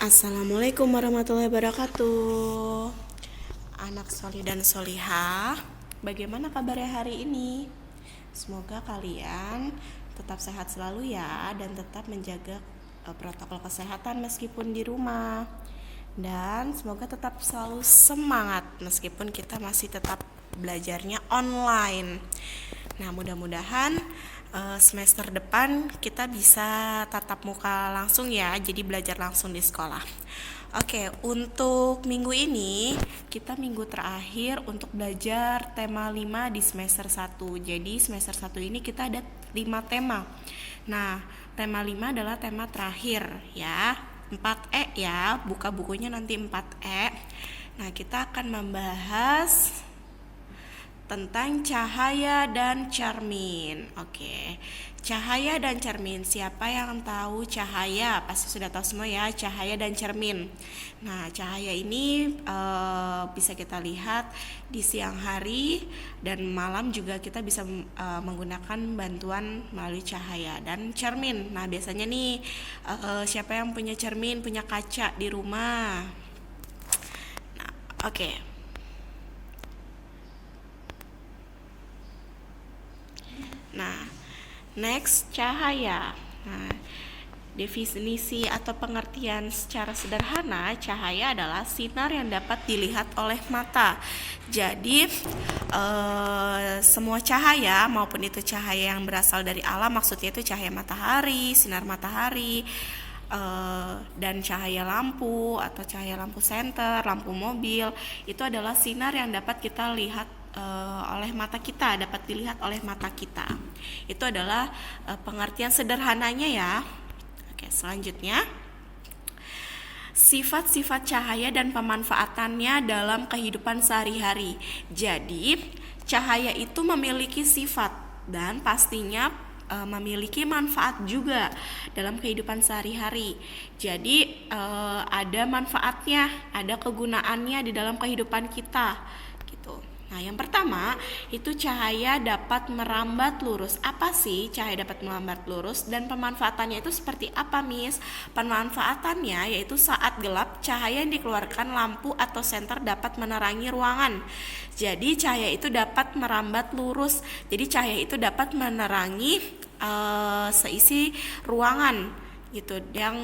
Assalamualaikum warahmatullahi wabarakatuh. Anak solih dan solihah, bagaimana kabarnya hari ini? Semoga kalian tetap sehat selalu ya, dan tetap menjaga protokol kesehatan meskipun di rumah. Dan semoga tetap selalu semangat meskipun kita masih tetap belajarnya online. Nah, mudah-mudahan semester depan kita bisa tatap muka langsung ya, jadi belajar langsung di sekolah. Oke, untuk minggu ini kita minggu terakhir untuk belajar tema 5 di semester 1. Jadi semester 1 ini kita ada 5 tema. Nah, tema 5 adalah tema terakhir ya. 4E ya, buka bukunya nanti 4E. Nah, kita akan membahas tentang cahaya dan cermin. Oke, cahaya dan cermin. Siapa yang tahu cahaya? Pasti sudah tahu semua ya, cahaya dan cermin. Nah, cahaya ini bisa kita lihat di siang hari dan malam juga kita bisa menggunakan bantuan melalui cahaya dan cermin. Nah, biasanya nih siapa yang punya cermin, punya kaca di rumah? Nah, oke. Nah, next, cahaya. Nah, definisi atau pengertian secara sederhana, cahaya adalah sinar yang dapat dilihat oleh mata. Jadi, semua cahaya, maupun itu cahaya yang berasal dari alam, maksudnya itu cahaya matahari, sinar matahari, dan cahaya lampu atau cahaya lampu senter, lampu mobil, itu adalah sinar yang dapat kita lihat oleh mata kita, dapat dilihat oleh mata kita. Itu adalah pengertian sederhananya ya. Oke, selanjutnya sifat-sifat cahaya dan pemanfaatannya dalam kehidupan sehari-hari. Jadi, cahaya itu memiliki sifat dan pastinya memiliki manfaat juga dalam kehidupan sehari-hari. Jadi ada manfaatnya, ada kegunaannya di dalam kehidupan kita gitu. Nah, yang pertama itu cahaya dapat merambat lurus. Apa sih cahaya dapat merambat lurus dan pemanfaatannya itu seperti apa, Miss? Pemanfaatannya yaitu saat gelap, cahaya yang dikeluarkan lampu atau senter dapat menerangi ruangan. Jadi cahaya itu dapat merambat lurus. Jadi cahaya itu dapat menerangi seisi ruangan gitu, yang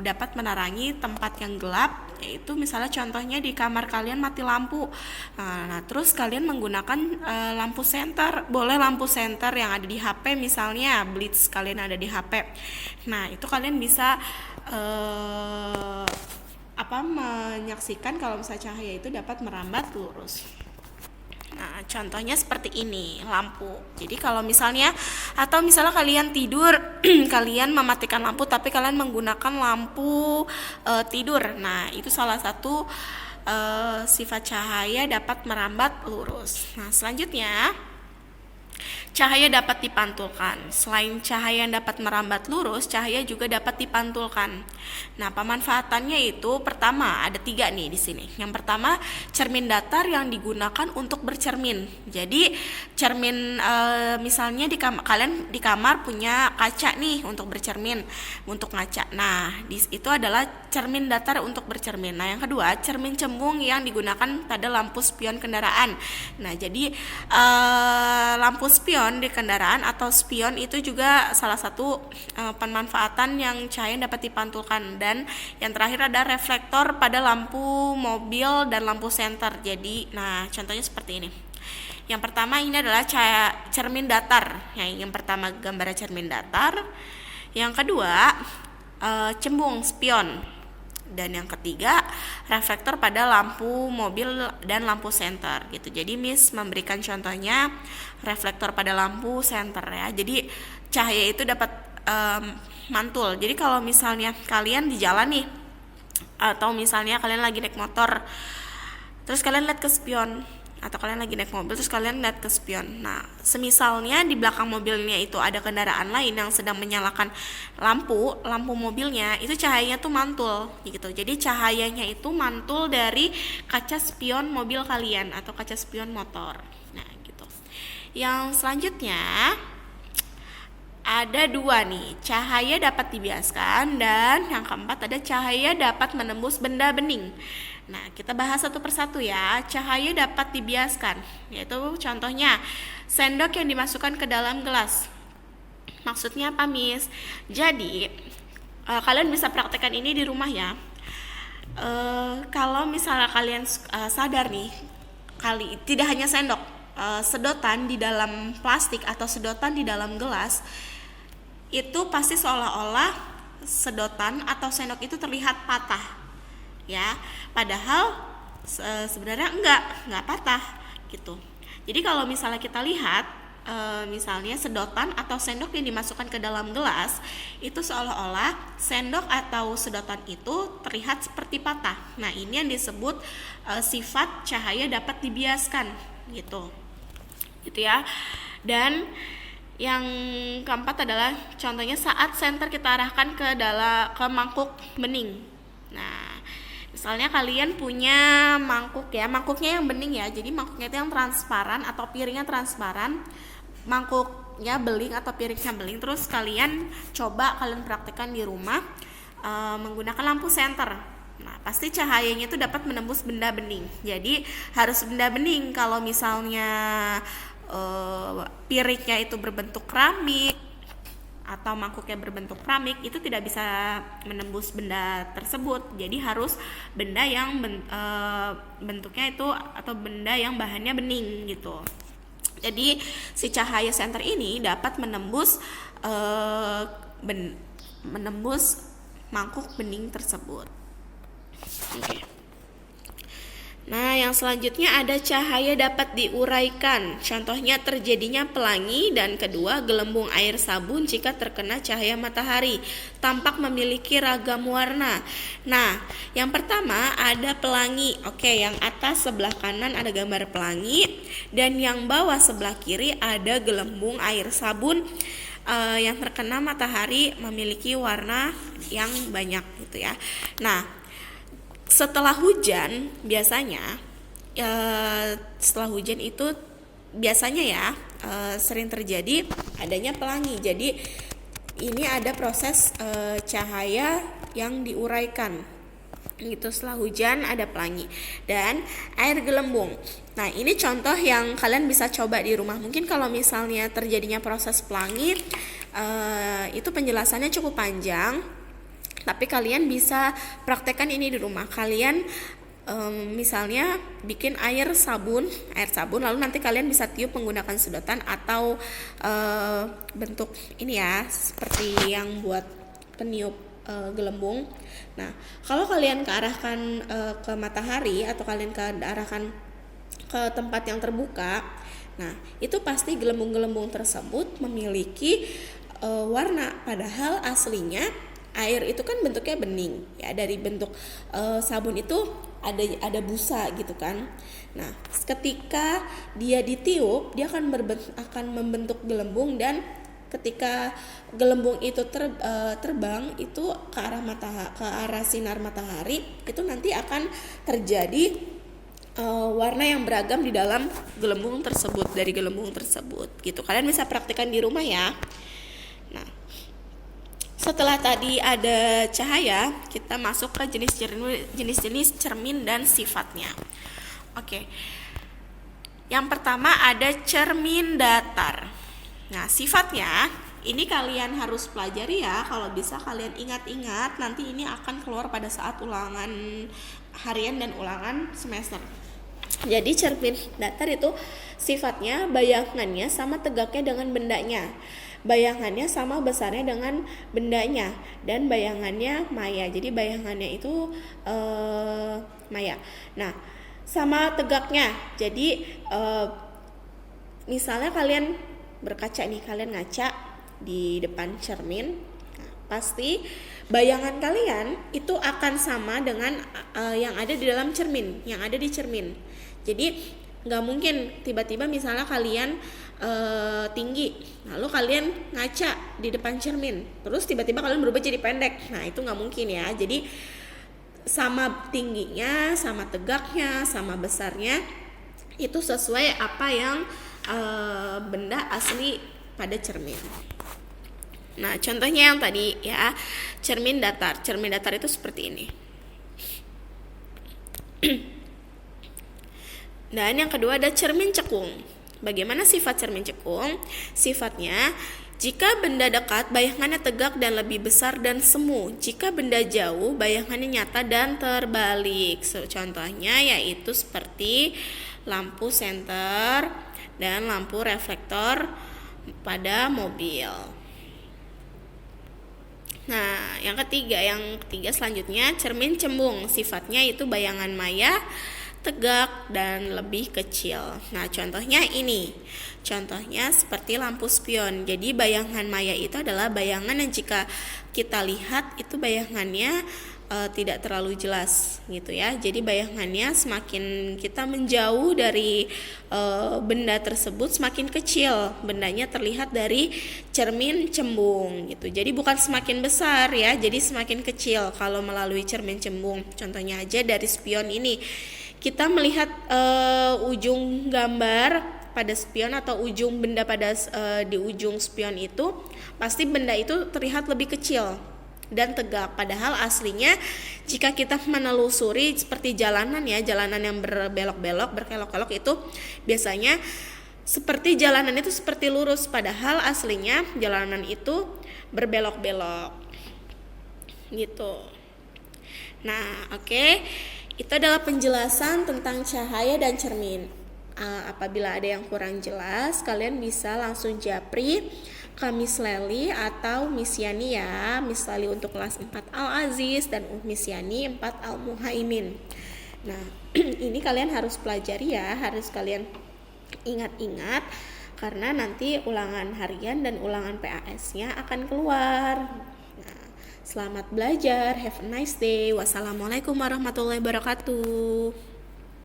dapat menerangi tempat yang gelap, yaitu misalnya contohnya di kamar kalian mati lampu, nah terus kalian menggunakan lampu senter, boleh lampu senter yang ada di HP, misalnya blitz kalian ada di HP. Nah, itu kalian bisa menyaksikan kalau misalnya cahaya itu dapat merambat lurus. Nah, contohnya seperti ini, lampu. Jadi kalau misalnya kalian tidur, kalian mematikan lampu tapi kalian menggunakan lampu tidur. Nah, itu salah satu sifat cahaya dapat merambat lurus. Nah, selanjutnya cahaya dapat dipantulkan. Selain cahaya yang dapat merambat lurus, cahaya juga dapat dipantulkan. Nah, pemanfaatannya itu pertama ada 3 nih di sini. Yang pertama, cermin datar yang digunakan untuk bercermin. Jadi cermin misalnya kalian di kamar punya kaca nih untuk bercermin, untuk ngaca. Nah, itu adalah cermin datar untuk bercermin. Nah, yang kedua, cermin cembung yang digunakan pada lampu spion kendaraan. Nah, jadi lampu spion di kendaraan atau spion itu juga salah satu pemanfaatan yang cahaya dapat dipantulkan. Dan yang terakhir ada reflektor pada lampu mobil dan lampu senter. Jadi, nah contohnya seperti ini. Yang pertama ini adalah cermin datar. Yang pertama gambar cermin datar. Yang kedua cembung spion. Dan yang ketiga, reflektor pada lampu mobil dan lampu senter gitu. Jadi Miss memberikan contohnya reflektor pada lampu senter ya. Jadi cahaya itu dapat mantul. Jadi kalau misalnya kalian di jalan nih, atau misalnya kalian lagi naik motor, terus kalian lihat ke spion, atau kalian lagi naik mobil terus kalian lihat ke spion. Nah, semisalnya di belakang mobilnya itu ada kendaraan lain yang sedang menyalakan lampu mobilnya, itu cahayanya tuh mantul gitu. Jadi cahayanya itu mantul dari kaca spion mobil kalian atau kaca spion motor. Nah, gitu. Yang selanjutnya Ada dua nih, cahaya dapat dibiaskan dan yang keempat ada cahaya dapat menembus benda bening. Nah, kita bahas satu persatu ya. Cahaya dapat dibiaskan, yaitu contohnya sendok yang dimasukkan ke dalam gelas. Maksudnya apa, Miss? Jadi, kalian bisa praktekkan ini di rumah ya. Kalau misalnya kalian sadar nih, tidak hanya sendok, sedotan di dalam plastik atau sedotan di dalam gelas, itu pasti seolah-olah sedotan atau sendok itu terlihat patah, ya. Padahal sebenarnya enggak patah gitu. Jadi kalau misalnya kita lihat, misalnya sedotan atau sendok yang dimasukkan ke dalam gelas, itu seolah-olah sendok atau sedotan itu terlihat seperti patah. Nah, ini yang disebut sifat cahaya dapat dibiaskan, gitu ya. Dan yang keempat adalah contohnya saat senter kita arahkan ke mangkuk bening. Nah, misalnya kalian punya mangkuk ya, mangkuknya yang bening ya. Jadi mangkuknya itu yang transparan atau piringnya transparan, mangkuknya beling atau piringnya beling. Terus kalian praktekkan di rumah menggunakan lampu senter. Nah, pasti cahayanya itu dapat menembus benda bening. Jadi harus benda bening. Kalau misalnya piringnya itu berbentuk keramik atau mangkuknya berbentuk keramik, itu tidak bisa menembus benda tersebut. Jadi harus benda yang bentuknya itu atau benda yang bahannya bening gitu. Jadi si cahaya senter ini dapat menembus mangkuk bening tersebut. Oke. Nah, yang selanjutnya ada cahaya dapat diuraikan. Contohnya terjadinya pelangi, dan kedua gelembung air sabun jika terkena cahaya matahari, tampak memiliki ragam warna. Nah, yang pertama ada pelangi. Oke, yang atas sebelah kanan ada gambar pelangi, dan yang bawah sebelah kiri ada gelembung air sabun yang terkena matahari memiliki warna yang banyak gitu ya. Nah, setelah hujan biasanya itu biasanya sering terjadi adanya pelangi. Jadi ini ada proses cahaya yang diuraikan gitu. Setelah hujan ada pelangi dan air gelembung. Nah, ini contoh yang kalian bisa coba di rumah. Mungkin kalau misalnya terjadinya proses pelangi, itu penjelasannya cukup panjang, tapi kalian bisa praktekkan ini di rumah. Kalian misalnya bikin air sabun, lalu nanti kalian bisa tiup menggunakan sedotan atau bentuk ini ya, seperti yang buat peniup gelembung. Nah, kalau kalian kearahkan ke matahari atau kalian kearahkan ke tempat yang terbuka, nah itu pasti gelembung-gelembung tersebut memiliki warna, padahal aslinya air itu kan bentuknya bening ya. Dari bentuk sabun itu ada busa gitu kan. Nah, ketika dia ditiup, dia akan membentuk gelembung, dan ketika gelembung itu terbang itu ke arah sinar matahari, itu nanti akan terjadi warna yang beragam di dalam gelembung tersebut, dari gelembung tersebut gitu. Kalian bisa praktikkan di rumah ya. Nah, setelah tadi ada cahaya, kita masuk ke jenis-jenis cermin dan sifatnya. Oke. Yang pertama ada cermin datar. Nah, sifatnya ini kalian harus pelajari ya. Kalau bisa kalian ingat-ingat, nanti ini akan keluar pada saat ulangan harian dan ulangan semester. Jadi cermin datar itu sifatnya bayangannya sama tegaknya dengan bendanya, bayangannya sama besarnya dengan bendanya, dan bayangannya maya. Jadi bayangannya itu maya. Nah, sama tegaknya. Jadi misalnya kalian berkaca nih, kalian ngaca di depan cermin, nah, pasti bayangan kalian itu akan sama dengan yang ada di dalam cermin, yang ada di cermin. Jadi nggak mungkin tiba-tiba misalnya kalian tinggi, lalu kalian ngaca di depan cermin, terus tiba-tiba kalian berubah jadi pendek. Nah, itu nggak mungkin ya. Jadi sama tingginya, sama tegaknya, sama besarnya, itu sesuai apa yang benda asli pada cermin. Nah, contohnya yang tadi ya, cermin datar. Cermin datar itu seperti ini. Dan yang kedua ada cermin cekung. Bagaimana sifat cermin cekung? Sifatnya, jika benda dekat, bayangannya tegak dan lebih besar dan semu. Jika benda jauh, bayangannya nyata dan terbalik. Contohnya yaitu seperti lampu senter dan lampu reflektor pada mobil. Nah, yang ketiga selanjutnya cermin cembung. Sifatnya itu bayangan maya tegak dan lebih kecil. Nah, contohnya ini. Contohnya seperti lampu spion. Jadi bayangan maya itu adalah bayangan yang jika kita lihat itu bayangannya tidak terlalu jelas gitu ya. Jadi bayangannya semakin kita menjauh dari benda tersebut semakin kecil bendanya terlihat dari cermin cembung gitu. Jadi bukan semakin besar ya, jadi semakin kecil kalau melalui cermin cembung. Contohnya aja dari spion ini. Kita melihat ujung gambar pada spion atau ujung benda pada di ujung spion itu pasti benda itu terlihat lebih kecil dan tegak, padahal aslinya jika kita menelusuri seperti jalanan ya, jalanan yang berbelok-belok, berkelok-kelok itu biasanya seperti jalanan itu seperti lurus, padahal aslinya jalanan itu berbelok-belok gitu. Nah, oke. Itu adalah penjelasan tentang cahaya dan cermin. Apabila ada yang kurang jelas, kalian bisa langsung japri ke Miss Leli atau Miss Yani ya. Miss Leli untuk kelas 4 Al-Aziz dan Miss Yani 4 Al-Muhaimin. Nah, ini kalian harus pelajari ya, harus kalian ingat-ingat karena nanti ulangan harian dan ulangan PAS-nya akan keluar. Nah, selamat belajar, have a nice day. Wassalamualaikum warahmatullahi wabarakatuh.